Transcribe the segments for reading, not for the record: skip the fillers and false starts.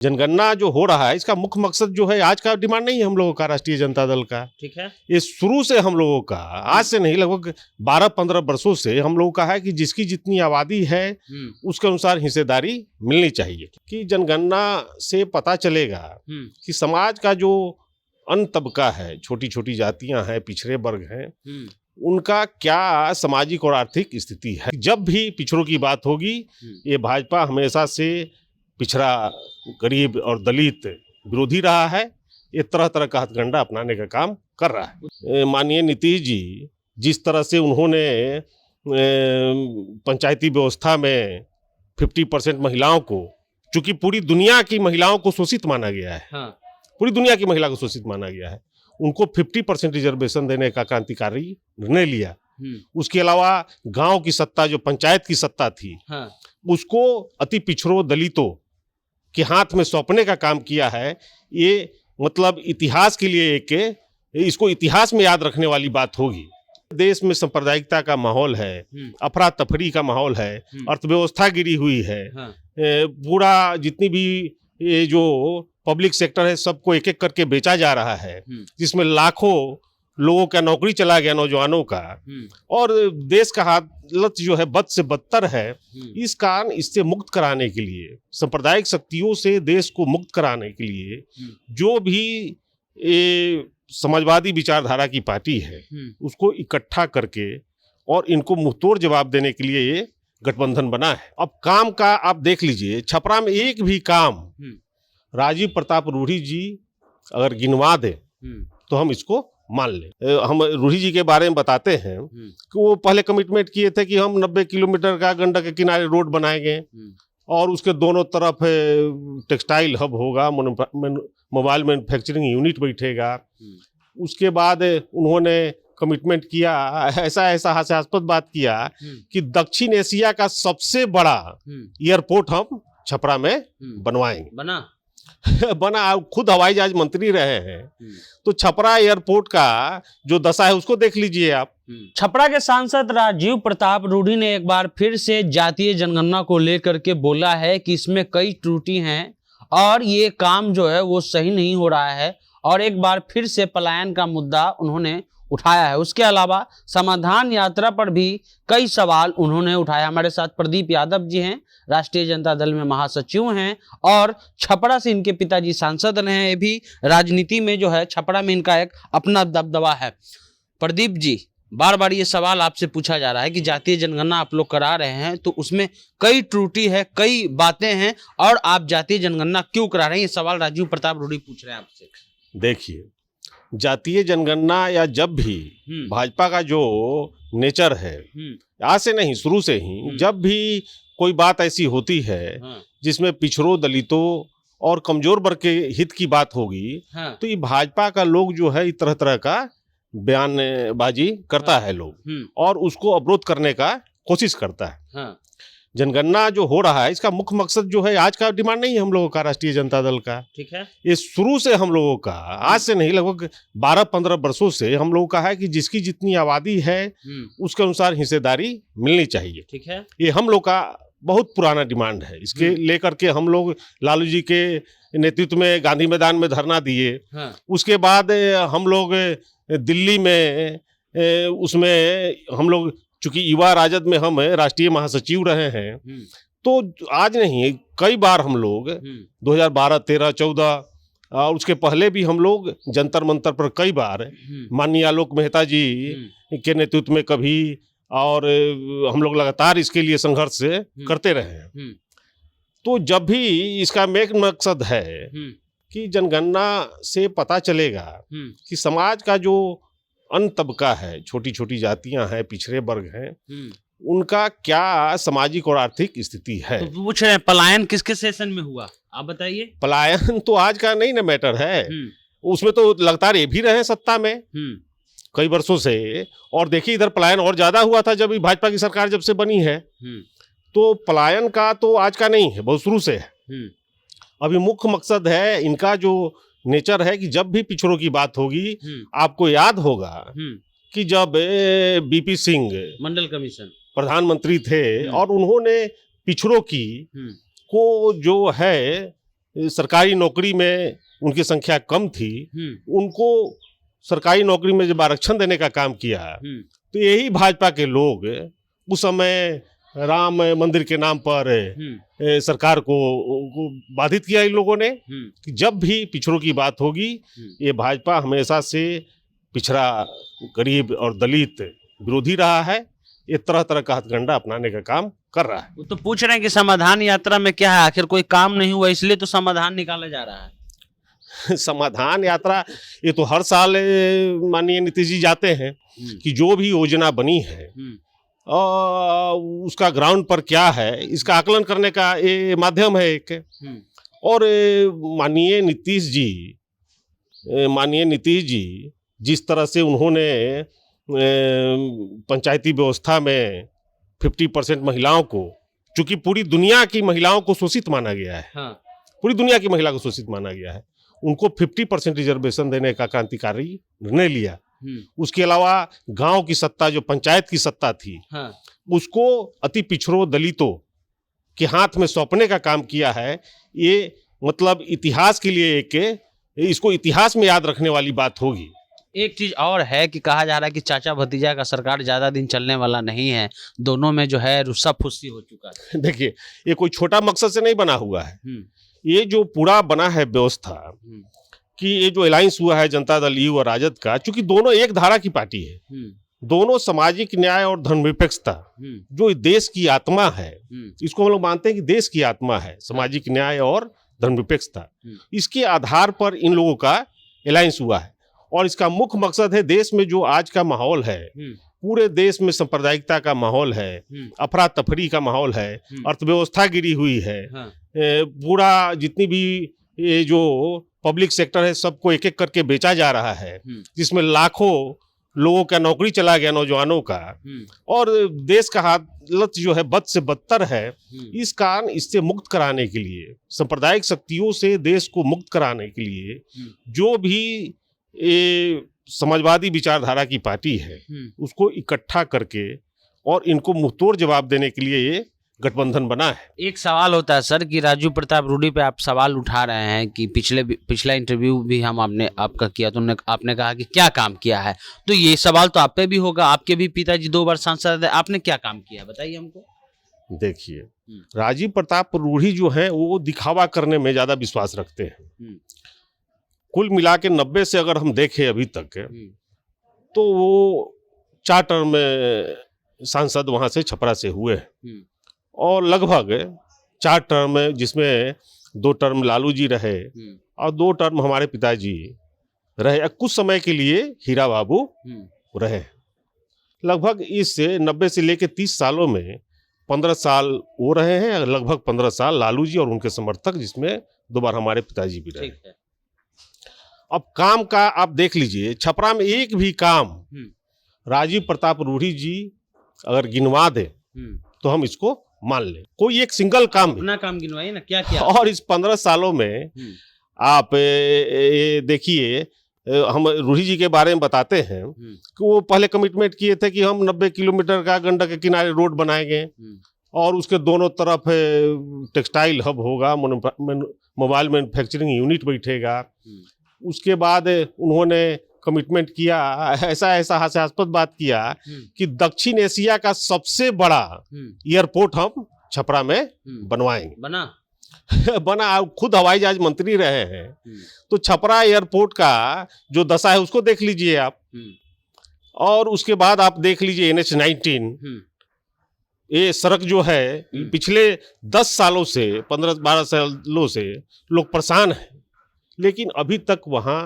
जनगणना जो हो रहा है इसका मुख्य मकसद जो है आज का डिमांड नहीं है हम लोगों का, राष्ट्रीय जनता दल का। ठीक है। ये शुरू से हम लोगों का, आज से नहीं, लगभग 12-15 वर्षों से हम लोगों का है कि जिसकी जितनी आबादी है उसके अनुसार हिस्सेदारी मिलनी चाहिए। कि जनगणना से पता चलेगा कि समाज का जो अन्य तबका है, छोटी छोटी जातियां हैं, पिछड़े वर्ग हैं, उनका क्या सामाजिक और आर्थिक स्थिति है। जब भी पिछड़ों की बात होगी, ये भाजपा हमेशा से पिछड़ा, गरीब और दलित विरोधी रहा है। ये तरह तरह का हथकंडा अपनाने का काम कर रहा है। माननीय नीतीश जी जिस तरह से उन्होंने पंचायती व्यवस्था में 50% महिलाओं को, चूंकि पूरी दुनिया की महिलाओं को शोषित माना गया है, हाँ। पूरी दुनिया की महिला को शोषित माना गया है, उनको 50% रिजर्वेशन देने का क्रांतिकारी निर्णय लिया। उसके अलावा गांव की सत्ता, जो पंचायत की सत्ता थी, हाँ। उसको अति पिछड़ों दलितों के हाथ में सौंपने का काम किया है। ये मतलब इतिहास के लिए इसको इतिहास में याद रखने वाली बात होगी। देश में सांप्रदायिकता का माहौल है, अफरा तफरी का माहौल है, अर्थव्यवस्था गिरी हुई है, हाँ। पूरा जितनी भी ये जो पब्लिक सेक्टर है सबको एक एक करके बेचा जा रहा है, जिसमें लाखों लोगों का नौकरी चला गया, नौजवानों का, और देश का हालत जो है बद से बदतर है। इस कारण इससे मुक्त कराने के लिए, सांप्रदायिक शक्तियों से देश को मुक्त कराने के लिए जो भी ये समाजवादी विचारधारा की पार्टी है उसको इकट्ठा करके और इनको मुंहतोड़ जवाब देने के लिए ये गठबंधन बना है। अब काम का आप देख लीजिए, छपरा में एक भी काम राजीव प्रताप रूढ़ी जी अगर गिनवा दे तो हम इसको मान ले। हम रूढ़ी जी के बारे में बताते हैं कि वो पहले कमिटमेंट किए थे कि हम 90 किलोमीटर का गंडक के किनारे रोड बनाएंगे और उसके दोनों तरफ टेक्सटाइल हब होगा, मोबाइल मैन्युफैक्चरिंग यूनिट बैठेगा। उसके बाद उन्होंने कमिटमेंट किया, ऐसा हास्यास्पद बात किया कि दक्षिण एशिया का सबसे बड़ा एयरपोर्ट हम छपरा में बनवाएंगे। बना खुद हवाई जहाज मंत्री रहे हैं, तो छपरा एयरपोर्ट का जो दशा है उसको देख लीजिए आप। छपरा के सांसद राजीव प्रताप रूढ़ी ने एक बार फिर से जातीय जनगणना को लेकर के बोला है कि इसमें कई त्रुटि हैं और ये काम जो है वो सही नहीं हो रहा है, और एक बार फिर से पलायन का मुद्दा उन्होंने उठाया है। उसके अलावा समाधान यात्रा पर भी कई सवाल उन्होंने उठाया। हमारे साथ प्रदीप यादव जी हैं, राष्ट्रीय जनता दल में महासचिव हैं और छपरा से इनके पिताजी सांसद रहे हैं। ये भी राजनीति में जो है छपरा में इनका एक अपना दबदबा है। प्रदीप जी, बार बार ये सवाल आपसे पूछा जा रहा है कि जातीय जनगणना आप लोग करा रहे हैं तो उसमें कई त्रुटि है, कई बातें हैं, और आप जातीय जनगणना क्यों करा रहे हैं, ये सवाल राजीव प्रताप रूढ़ी पूछ रहे हैं आपसे। देखिए, जातीय जनगणना या जब भी भाजपा का जो नेचर है, आज से नहीं शुरू से ही, जब भी कोई बात ऐसी होती है जिसमें पिछड़ों, दलितों और कमजोर वर्ग के हित की बात होगी, तो ये भाजपा का लोग जो है तरह तरह का बयानबाजी करता है लोग, और उसको अवरोध करने का कोशिश करता है। जनगणना जो हो रहा है इसका मुख्य मकसद जो है आज का डिमांड नहीं है हम लोगों का, राष्ट्रीय जनता दल का। ठीक है। ये शुरू से हम लोगों का, आज से नहीं, लगभग 12-15 वर्षों से हम लोगों का है कि जिसकी जितनी आबादी है उसके अनुसार हिस्सेदारी मिलनी चाहिए। ठीक है। ये हम लोग का बहुत पुराना डिमांड है। इसके लेकर के हम लोग लालू जी के नेतृत्व में गांधी मैदान में धरना दिए। उसके बाद हम लोग दिल्ली में उसमें हम लोग, चूंकि युवा राजद में हम राष्ट्रीय महासचिव रहे हैं, तो आज नहीं कई बार हम लोग 2012, 13, 14 और उसके पहले भी हम लोग जंतर मंतर पर कई बार माननीय आलोक मेहता जी के नेतृत्व में कभी, और हम लोग लगातार इसके लिए संघर्ष करते रहे हैं। तो जब भी इसका मेन मकसद है कि जनगणना से पता चलेगा कि समाज का जो अन्य तबका है, छोटी छोटी जातियां हैं, पिछड़े वर्ग हैं, उनका क्या सामाजिक और आर्थिक स्थिति है। तो पूछ रहे हैं पलायन किसके सेशन में हुआ, आप बताइए। पलायन तो आज का नहीं ना मैटर है, उसमें तो लगातार ये भी रहे सत्ता में कई वर्षों से। और देखिए इधर पलायन और ज्यादा हुआ था जब भाजपा की सरकार जब से बनी है, तो पलायन का तो आज का नहीं है, बहुत शुरू से है। अभी मुख्य मकसद है इनका जो नेचर है कि जब भी पिछड़ों की बात होगी, आपको याद होगा कि जब बीपी सिंह मंडल कमीशन प्रधानमंत्री थे और उन्होंने पिछड़ों की को जो है सरकारी नौकरी में उनकी संख्या कम थी, उनको सरकारी नौकरी में जब आरक्षण देने का काम किया तो यही भाजपा के लोग उस समय राम मंदिर के नाम पर सरकार को बाधित किया इन लोगों ने कि जब भी पिछड़ों की बात होगी ये भाजपा हमेशा से पिछड़ा, गरीब और दलित विरोधी रहा है। ये तरह तरह का हथकंडा अपनाने का काम कर रहा है। वो तो पूछ रहे हैं कि समाधान यात्रा में क्या है, आखिर कोई काम नहीं हुआ इसलिए तो समाधान निकाला जा रहा है। समाधान यात्रा ये तो हर साल माननीय नीतीश जी जाते हैं कि जो भी योजना बनी है उसका ग्राउंड पर क्या है इसका आकलन करने का ये माध्यम है एक। और माननीय नीतीश जी जिस तरह से उन्होंने पंचायती व्यवस्था में 50% महिलाओं को, चूंकि पूरी दुनिया की महिलाओं को शोषित माना गया है, पूरी दुनिया की महिला को शोषित माना गया है, उनको 50% रिजर्वेशन देने का क्रांतिकारी निर्णय लिया। उसके अलावा गांव की सत्ता, जो पंचायत की सत्ता थी, उसको अति पिछड़ों दलितों के हाथ में सौंपने का काम किया है। ये मतलब इतिहास के लिए इसको इतिहास में याद रखने वाली बात होगी। एक चीज और है कि कहा जा रहा है कि चाचा भतीजा का सरकार ज्यादा दिन चलने वाला नहीं है, दोनों में जो है रुस्सा फुस्सी हो चुका है। देखिए ये कोई छोटा मकसद से नहीं बना हुआ है, ये जो पूरा बना है व्यवस्था कि ये जो अलायंस हुआ है जनता दल यू और राजद का, चूंकि दोनों एक धारा की पार्टी है, दोनों सामाजिक न्याय और धर्मनिरपेक्षता जो देश की आत्मा है, इसको हम लोग मानते हैं कि देश की आत्मा है सामाजिक न्याय और धर्मनिरपेक्षता, इसके आधार पर इन लोगों का अलायंस हुआ है। और इसका मुख्य मकसद है देश में जो आज का माहौल है, पूरे देश में सांप्रदायिकता का माहौल है, अफरा तफरी का माहौल है, अर्थव्यवस्था गिरी हुई है, पूरा जितनी भी ये जो पब्लिक सेक्टर है सबको एक एक करके बेचा जा रहा है, जिसमें लाखों लोगों का नौकरी चला गया, नौजवानों का, और देश का हालत जो है बद से बदतर है। इस कारण इससे मुक्त कराने के लिए, सांप्रदायिक शक्तियों से देश को मुक्त कराने के लिए जो भी ये समाजवादी विचारधारा की पार्टी है उसको इकट्ठा करके और इनको मुंहतोड़ जवाब देने के लिए ये गठबंधन बना है। एक सवाल होता है सर कि राजू प्रताप रूडी पे आप सवाल उठा रहे हैं कि पिछला इंटरव्यू भी हम आपका किया तो आपने कहा कि क्या काम किया है, तो ये सवाल तो आप पे भी होगा, आपके भी पिताजी 2 बार सांसद है, आपने क्या काम किया बताइए हमको। देखिए राजीव प्रताप रूडी जो है वो दिखावा करने में ज्यादा विश्वास रखते हैं। कुल मिला के 90 से अगर हम देखें अभी तक तो वो 4 टर्म में सांसद वहां से छपरा से हुए और लगभग 4 टर्म में जिसमें 2 टर्म लालू जी रहे और 2 टर्म हमारे पिताजी रहे, कुछ समय के लिए हीरा बाबू रहे। लगभग इस 90 से लेके 30 सालों में 15 साल वो रहे हैं, लगभग 15 साल लालू जी और उनके समर्थक, जिसमें 2 बार हमारे पिताजी भी रहे। अब काम का आप देख लीजिए, छपरा में एक भी काम राजीव प्रताप रूडी जी अगर गिनवा दे तो हम इसको मान ले, कोई एक सिंगल काम अपना काम गिनवाइए ना, क्या किया। और इस 15 सालों में आप देखिए, हम रूडी जी के बारे में बताते हैं कि वो पहले कमिटमेंट किए थे कि हम 90 किलोमीटर का गंडक के किनारे रोड बनाएंगे और उसके दोनों तरफ टेक्सटाइल हब होगा, मोबाइल मैन्युफैक्चरिंग यूनिट बैठेगा। उसके बाद उन्होंने कमिटमेंट किया, ऐसा हास्यास्पद बात किया कि दक्षिण एशिया का सबसे बड़ा एयरपोर्ट हम छपरा में बनवाएंगे। बना खुद हवाई जहाज मंत्री रहे हैं, तो छपरा एयरपोर्ट का जो दशा है उसको देख लीजिए आप। और उसके बाद आप देख लीजिए NH-19, ये सड़क जो है पिछले 10 सालों से 15-12 सालों से लोग परेशान हैं, लेकिन अभी तक वहां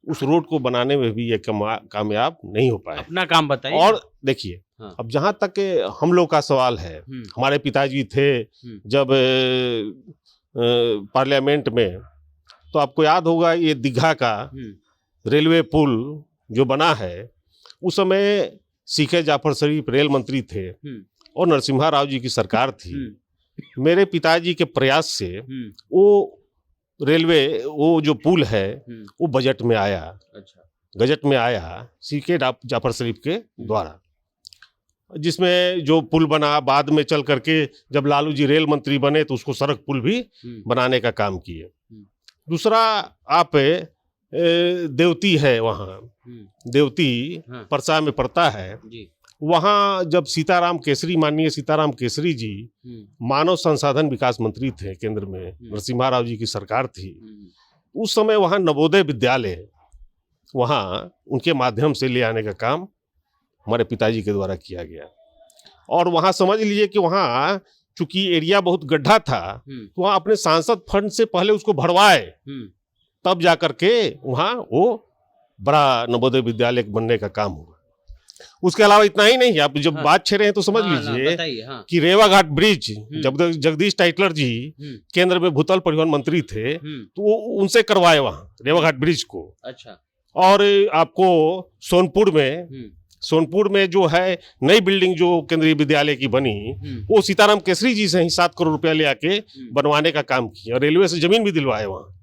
उस रोड को बनाने में भी ये कामयाब नहीं हो पाए। अपना काम बताइए। और देखिए अब जहां तक हम लोग का सवाल है, हमारे पिताजी थे जब पार्लियामेंट में, तो आपको याद होगा ये दीघा का रेलवे पुल जो बना है, उस समय सीके जाफर शरीफ रेल मंत्री थे और नरसिम्हा राव जी की सरकार थी। मेरे पिताजी के प्रयास से वो रेलवे, वो जो पुल है वो बजट में आया, गजट में आया सीके जाफर शरीफ के द्वारा। जिसमें जो पुल बना, बाद में चल करके जब लालू जी रेल मंत्री बने तो उसको सड़क पुल भी बनाने का काम किए। दूसरा आप देवती है, वहाँ देवती परसा में पड़ता है, वहाँ जब सीताराम केसरी, माननीय सीताराम केसरी जी मानव संसाधन विकास मंत्री थे केंद्र में, नरसिम्हा राव जी की सरकार थी, उस समय वहाँ नवोदय विद्यालय वहाँ उनके माध्यम से ले आने का काम हमारे पिताजी के द्वारा किया गया। और वहाँ समझ लीजिए कि वहाँ चूंकि एरिया बहुत गड्ढा था, तो वहाँ अपने सांसद फंड से पहले उसको भरवाए, तब जाकर के वहाँ वो बड़ा नवोदय विद्यालय बनने का काम हुआ। उसके अलावा इतना ही नहीं, आप जब बात छेड़ रहे हैं तो समझ लीजिए कि रेवा घाट ब्रिज, जब जगदीश टाइटलर जी केंद्र में भूतल परिवहन मंत्री थे, तो वो उनसे करवाए वहाँ रेवा घाट ब्रिज को। अच्छा। और आपको सोनपुर में जो है नई बिल्डिंग जो केंद्रीय विद्यालय की बनी, वो सीताराम केसरी जी से ही 7 करोड़ रुपया ले आके बनवाने का काम किया, और रेलवे से जमीन भी दिलवाए वहाँ।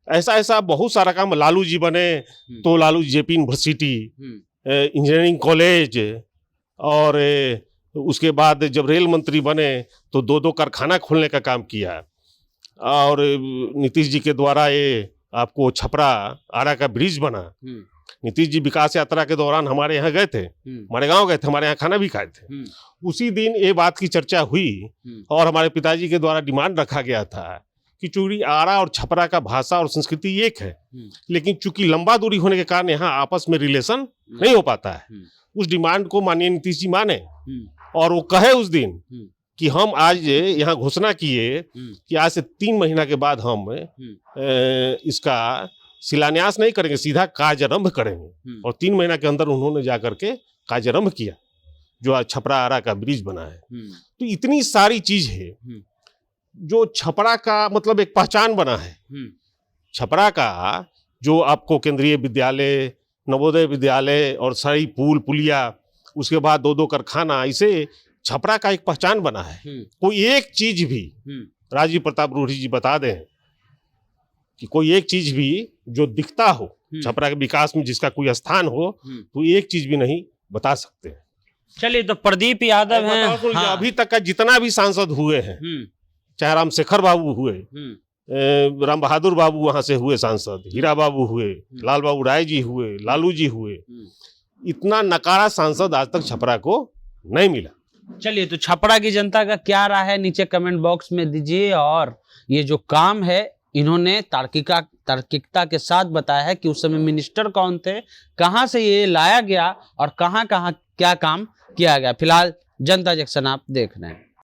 ऐसा बहुत सारा काम। लालू जी बने तो Lalu JP university, engineering college, और उसके बाद जब रेल मंत्री बने तो 2 कारखाना खोलने का काम किया। और नीतीश जी के द्वारा ये आपको छपरा आरा का ब्रिज बना। नीतीश जी विकास यात्रा के दौरान हमारे यहाँ गए थे, हमारे गांव गए थे, हमारे यहाँ खाना भी खाए थे। उसी दिन ये बात की चर्चा हुई और हमारे पिताजी के द्वारा डिमांड रखा गया था कि चूंकि आरा और छपरा का भाषा और संस्कृति एक है, लेकिन चूंकि लंबा दूरी होने के कारण यहाँ आपस में रिलेशन नहीं हो पाता है। उस डिमांड को माननीय नीतीश जी माने और वो कहे उस दिन कि हम आज यहाँ घोषणा किए कि आज से 3 महीना के बाद हम इसका शिलान्यास नहीं करेंगे, सीधा कार्यारंभ करेंगे। और 3 महीना के अंदर उन्होंने जाकर के कार्यारंभ किया, जो आज छपरा आरा का ब्रिज बना है। तो इतनी सारी चीज है जो छपरा का मतलब एक पहचान बना है। छपरा का जो आपको केंद्रीय विद्यालय, नवोदय विद्यालय और सारी पुल पुलिया, उसके बाद 2 कारखाना, इसे छपरा का एक पहचान बना है। कोई एक चीज भी राजीव प्रताप रूढ़ी जी बता दें कि कोई एक चीज भी जो दिखता हो छपरा के विकास में, जिसका कोई स्थान हो, तो एक चीज भी नहीं बता सकते। चलिए, तो प्रदीप यादव हैं। हाँ। अभी तक का जितना भी सांसद हुए हैं, चाहे रामशेखर बाबू हुए, राम बहादुर बाबू वहां से हुए सांसद, हीरा बाबू हुए, लाल बाबू राय जी हुए, लालू जी हुए, इतना नकारा सांसद आज तक छपरा को नहीं मिला। चलिए, तो छपरा की जनता का क्या राय है नीचे कमेंट बॉक्स में दीजिए। और ये जो काम है, इन्होंने तार्किकता के साथ बताया है कि उस समय मिनिस्टर कौन थे, कहां से ये लाया गया और कहां क्या काम किया गया। फिलहाल जनता जंक्शन आप देख रहे हैं।